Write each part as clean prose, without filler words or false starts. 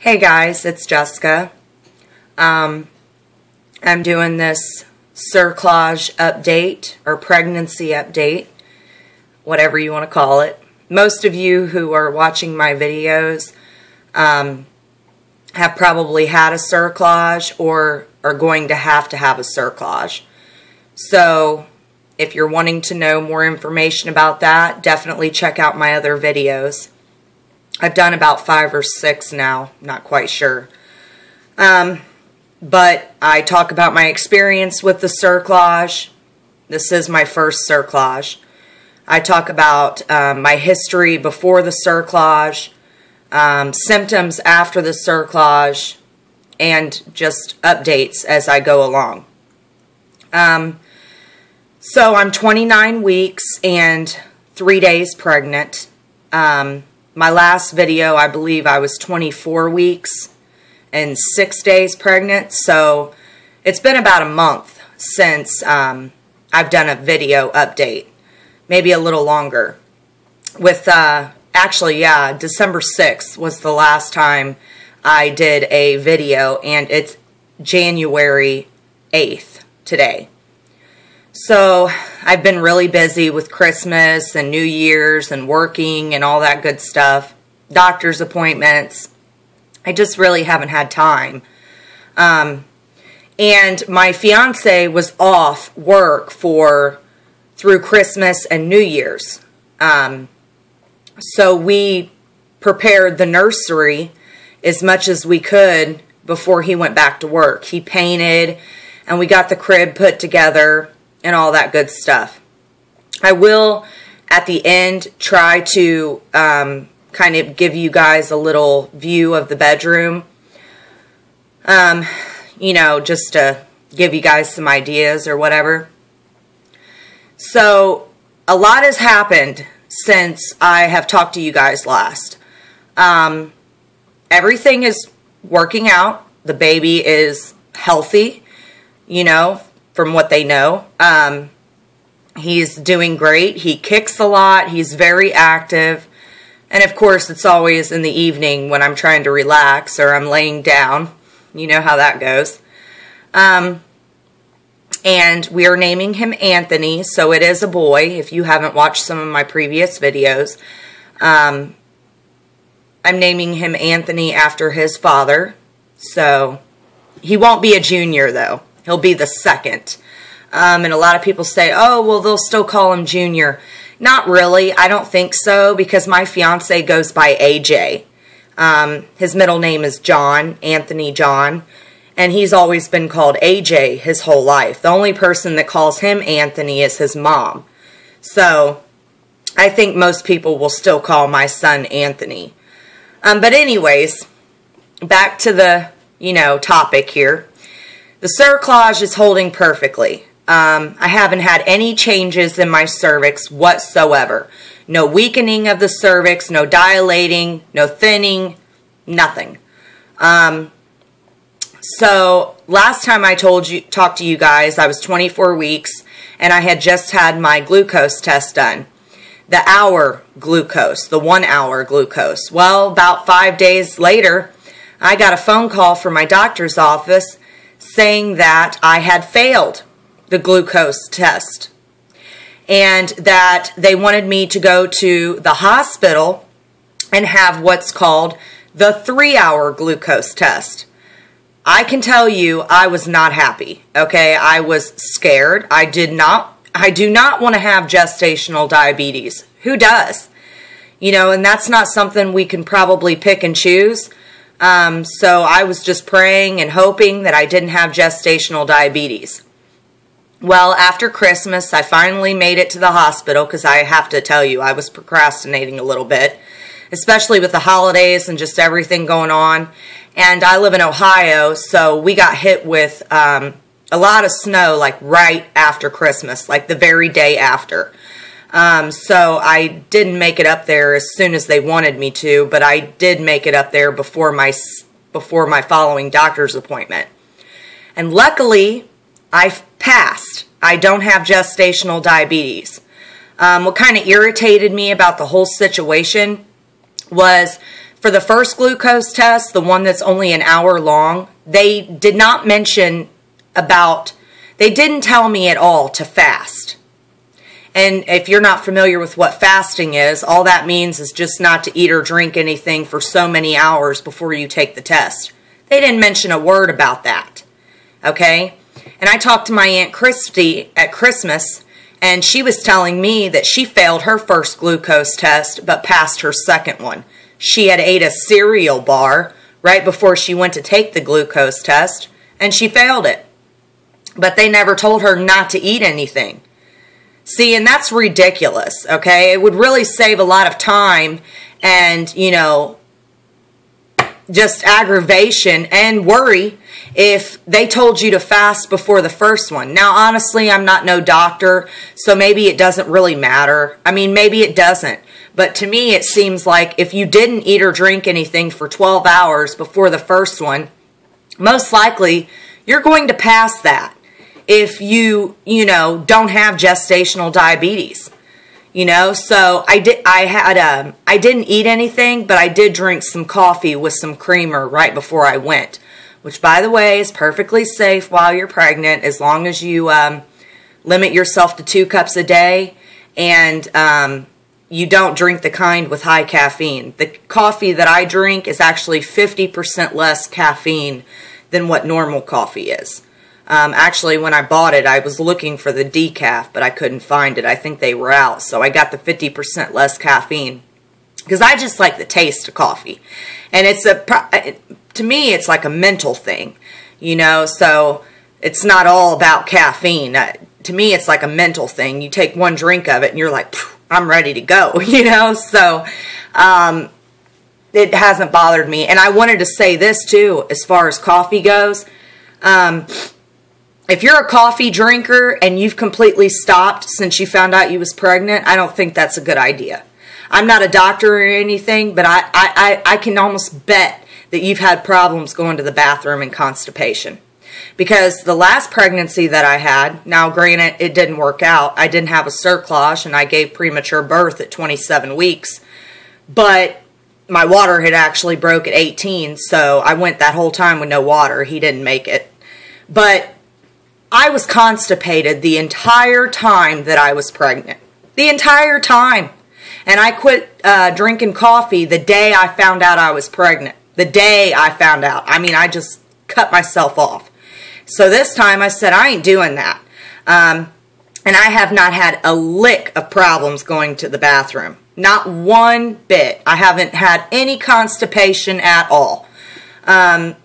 Hey guys, it's Jessica. I'm doing this Cerclage update or pregnancy update, whatever you want to call it. Most of you who are watching my videos have probably had a Cerclage or are going to have a Cerclage. So if you're wanting to know more information about that, definitely check out my other videos. I've done about 5 or 6 now, not quite sure. But I talk about my experience with the Cerclage. This is my first Cerclage. I talk about my history before the Cerclage, symptoms after the Cerclage, and just updates as I go along. So I'm 29 weeks and 3 days pregnant. My last video, I believe I was 24 weeks and 6 days pregnant. So it's been about a month since I've done a video update. Maybe a little longer. With, actually, yeah, December 6th was the last time I did a video. And it's January 8th today. So I've been really busy with Christmas and New Year's and working and all that good stuff. Doctor's appointments. I just really haven't had time. And my fiance was off work through Christmas and New Year's. So we prepared the nursery as much as we could before he went back to work. He painted and we got the crib put together and all that good stuff. I will, at the end, try to kind of give you guys a little view of the bedroom. You know, just to give you guys some ideas or whatever. So, a lot has happened since I have talked to you guys last. Everything is working out. The baby is healthy, you know, from what they know. He's doing great. He kicks a lot. He's very active. And of course, it's always in the evening when I'm trying to relax or I'm laying down. You know how that goes. And we are naming him Anthony, so it is a boy, if you haven't watched some of my previous videos. I'm naming him Anthony after his father. So, he won't be a junior, though. He'll be the second. And a lot of people say, oh, well, they'll still call him Junior. Not really. I don't think so, because my fiance goes by AJ. His middle name is John, Anthony John. And he's always been called AJ his whole life. The only person that calls him Anthony is his mom. So, I think most people will still call my son Anthony. But anyways, back to the, you know, topic here. The Cerclage is holding perfectly. I haven't had any changes in my cervix whatsoever. No weakening of the cervix, no dilating, no thinning, nothing. So last time I talked to you guys, I was 24 weeks and I had just had my glucose test done. The hour glucose, the 1 hour glucose. Well, about 5 days later, I got a phone call from my doctor's office saying that I had failed the glucose test and that they wanted me to go to the hospital and have what's called the 3 hour glucose test. I can tell you I was not happy, okay? I was scared. I do not want to have gestational diabetes. Who does? You know, and that's not something we can probably pick and choose. So I was just praying and hoping that I didn't have gestational diabetes. Well, after Christmas, I finally made it to the hospital because I have to tell you, I was procrastinating a little bit, especially with the holidays and just everything going on. And I live in Ohio, so we got hit with a lot of snow like right after Christmas, like the very day after. So I didn't make it up there as soon as they wanted me to, but I did make it up there before my following doctor's appointment. And luckily, I passed. I don't have gestational diabetes. What kind of irritated me about the whole situation was For the first glucose test, the one that's only an hour long, they did not mention about, they didn't tell me at all to fast. And if you're not familiar with what fasting is, all that means is just not to eat or drink anything for so many hours before you take the test. They didn't mention a word about that. Okay? And I talked to my Aunt Christy at Christmas, and she was telling me that she failed her first glucose test but passed her second one. She had ate a cereal bar right before she went to take the glucose test, and she failed it. But they never told her not to eat anything. See, and that's ridiculous, okay? It would really save a lot of time and, you know, just aggravation and worry if they told you to fast before the first one. Now, honestly, I'm not no doctor, so maybe it doesn't really matter. I mean, maybe it doesn't. But to me, it seems like if you didn't eat or drink anything for 12 hours before the first one, most likely you're going to pass that. If you know, don't have gestational diabetes, you know. So I didn't eat anything, but I did drink some coffee with some creamer right before I went, which, by the way, is perfectly safe while you're pregnant, as long as you limit yourself to 2 cups a day, and you don't drink the kind with high caffeine. The coffee that I drink is actually 50% less caffeine than what normal coffee is. Actually, when I bought it, I was looking for the decaf, but I couldn't find it. I think they were out, so I got the 50% less caffeine because I just like the taste of coffee. And to me, it's like a mental thing, you know, so it's not all about caffeine. To me, it's like a mental thing. You take one drink of it, and you're like, I'm ready to go, you know, so it hasn't bothered me. And I wanted to say this, too, as far as coffee goes. If you're a coffee drinker and you've completely stopped since you found out you was pregnant, I don't think that's a good idea. I'm not a doctor or anything, but I can almost bet that you've had problems going to the bathroom and constipation. Because the last pregnancy that I had, now granted it didn't work out, I didn't have a cerclage and I gave premature birth at 27 weeks, but my water had actually broke at 18, so I went that whole time with no water. He didn't make it. But I was constipated the entire time that I was pregnant. The entire time. And I quit drinking coffee the day I found out I was pregnant. The day I found out. I mean, I just cut myself off. So this time I said, I ain't doing that. And I have not had a lick of problems going to the bathroom. Not one bit. I haven't had any constipation at all.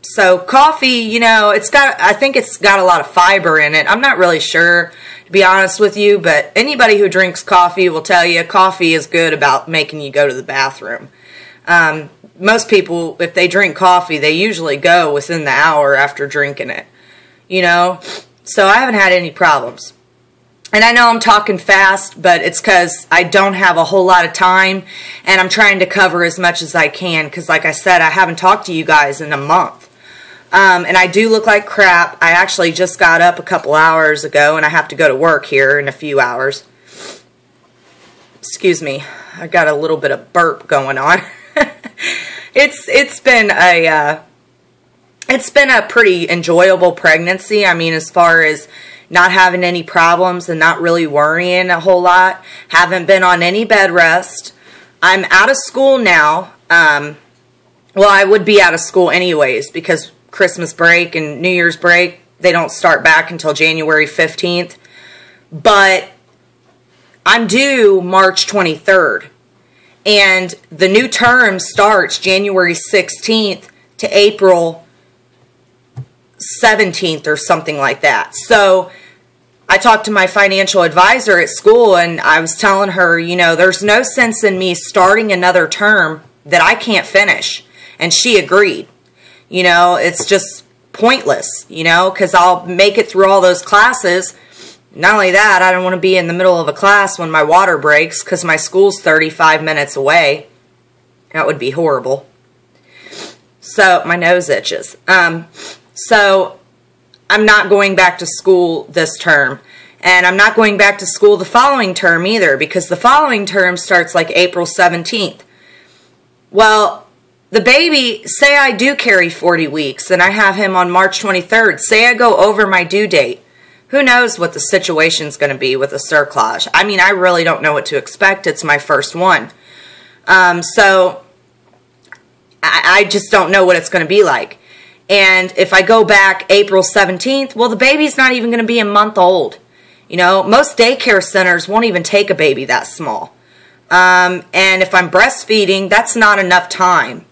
So coffee, you know, I think it's got a lot of fiber in it. I'm not really sure, to be honest with you, but anybody who drinks coffee will tell you coffee is good about making you go to the bathroom. Most people, if they drink coffee, they usually go within the hour after drinking it, you know, so I haven't had any problems. And I know I'm talking fast, but it's because I don't have a whole lot of time, and I'm trying to cover as much as I can because, like I said, I haven't talked to you guys in a month. And I do look like crap. I actually just got up a couple hours ago, and I have to go to work here in a few hours. Excuse me. I got a little bit of burp going on. It's been a pretty enjoyable pregnancy. I mean, as far as not having any problems and not really worrying a whole lot. Haven't been on any bed rest. I'm out of school now. Well, I would be out of school anyways because Christmas break and New Year's break, they don't start back until January 15th. But I'm due March 23rd. And the new term starts January 16th to April 17th or something like that. So I talked to my financial advisor at school, and I was telling her, you know, there's no sense in me starting another term that I can't finish. And she agreed. You know, it's just pointless, you know, because I'll make it through all those classes. Not only that, I don't want to be in the middle of a class when my water breaks because my school's 35 minutes away. That would be horrible. So my nose itches. So I'm not going back to school this term. And I'm not going back to school the following term either because the following term starts like April 17th. Well, the baby, say I do carry 40 weeks and I have him on March 23rd. Say I go over my due date. Who knows what the situation's going to be with a cerclage. I mean, I really don't know what to expect. It's my first one. So I just don't know what it's going to be like. And if I go back April 17th, well, the baby's not even going to be a month old. You know, most daycare centers won't even take a baby that small. And if I'm breastfeeding, that's not enough time.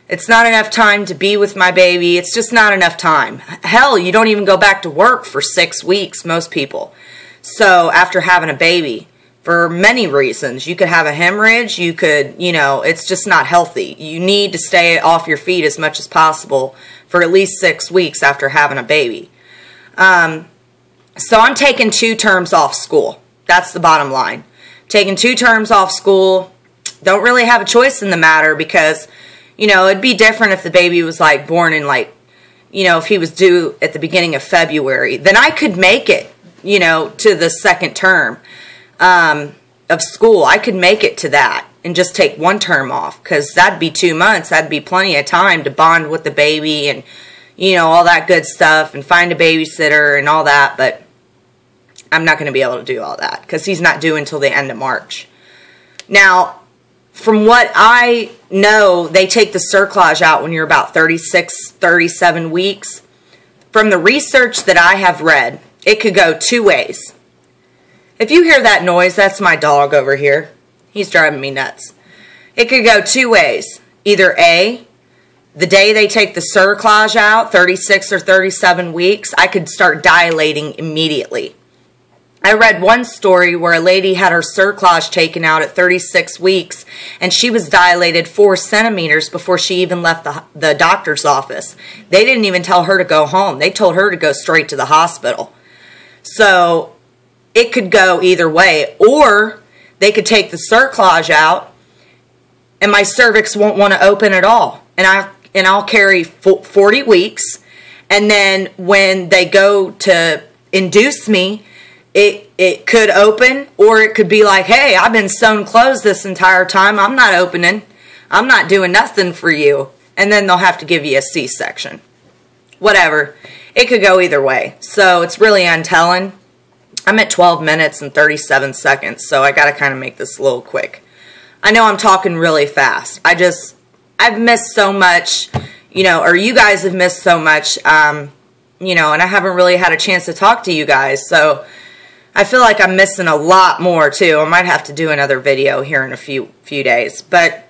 It's not enough time to be with my baby. It's just not enough time. Hell, you don't even go back to work for 6 weeks, most people. So after having a baby, for many reasons, you could have a hemorrhage, you could, you know, it's just not healthy. You need to stay off your feet as much as possible for at least 6 weeks after having a baby. So I'm taking 2 terms off school. That's the bottom line. Taking 2 terms off school. Don't really have a choice in the matter because, you know, it'd be different if the baby was like born in like, you know, if he was due at the beginning of February. Then I could make it, you know, to the 2nd term of school. I could make it to that and just take 1 term off because that'd be 2 months. That'd be plenty of time to bond with the baby and, you know, all that good stuff and find a babysitter and all that. But I'm not going to be able to do all that because he's not due until the end of March. Now, from what I know, they take the cerclage out when you're about 36, 37 weeks. From the research that I have read, it could go 2 ways. If you hear that noise, that's my dog over here. He's driving me nuts. It could go 2 ways. Either A, the day they take the cerclage out, 36 or 37 weeks, I could start dilating immediately. I read one story where a lady had her cerclage taken out at 36 weeks and she was dilated 4 centimeters before she even left the doctor's office. They didn't even tell her to go home. They told her to go straight to the hospital. So it could go either way. Or they could take the cerclage out and my cervix won't want to open at all. And I'll carry 40 weeks. And then when they go to induce me, it could open, or it could be like, hey, I've been sewn closed this entire time. I'm not opening. I'm not doing nothing for you. And then they'll have to give you a C-section. Whatever. It could go either way. So it's really untelling. I'm at 12 minutes and 37 seconds, so I got to kind of make this a little quick. I know I'm talking really fast. I've missed so much, you know, or you guys have missed so much, you know, and I haven't really had a chance to talk to you guys. So I feel like I'm missing a lot more too. I might have to do another video here in a few days. But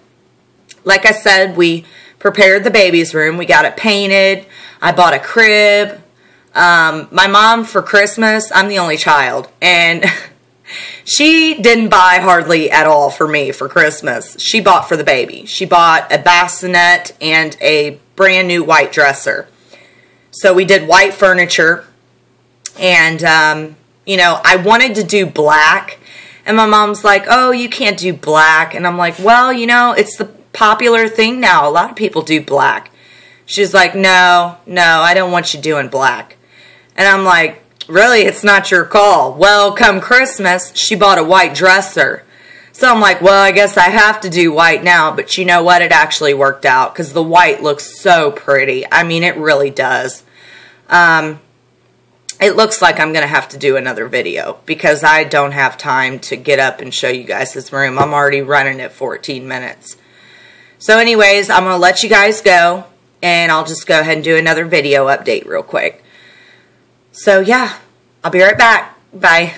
like I said, we prepared the baby's room. We got it painted. I bought a crib. My mom for Christmas, I'm the only child, and she didn't buy hardly at all for me for Christmas. She bought for the baby. She bought a bassinet and a brand new white dresser. So we did white furniture, and you know, I wanted to do black, and my mom's like, oh, you can't do black. And I'm like, well, you know, it's the popular thing now. A lot of people do black. She's like, no, I don't want you doing black. And I'm like, really, it's not your call. Well, come Christmas, she bought a white dresser. So I'm like, well, I guess I have to do white now. But you know what? It actually worked out because the white looks so pretty. I mean, it really does. It looks like I'm going to have to do another video because I don't have time to get up and show you guys this room. I'm already running at 14 minutes. So anyways, I'm going to let you guys go, and I'll just go ahead and do another video update real quick. So yeah, I'll be right back. Bye.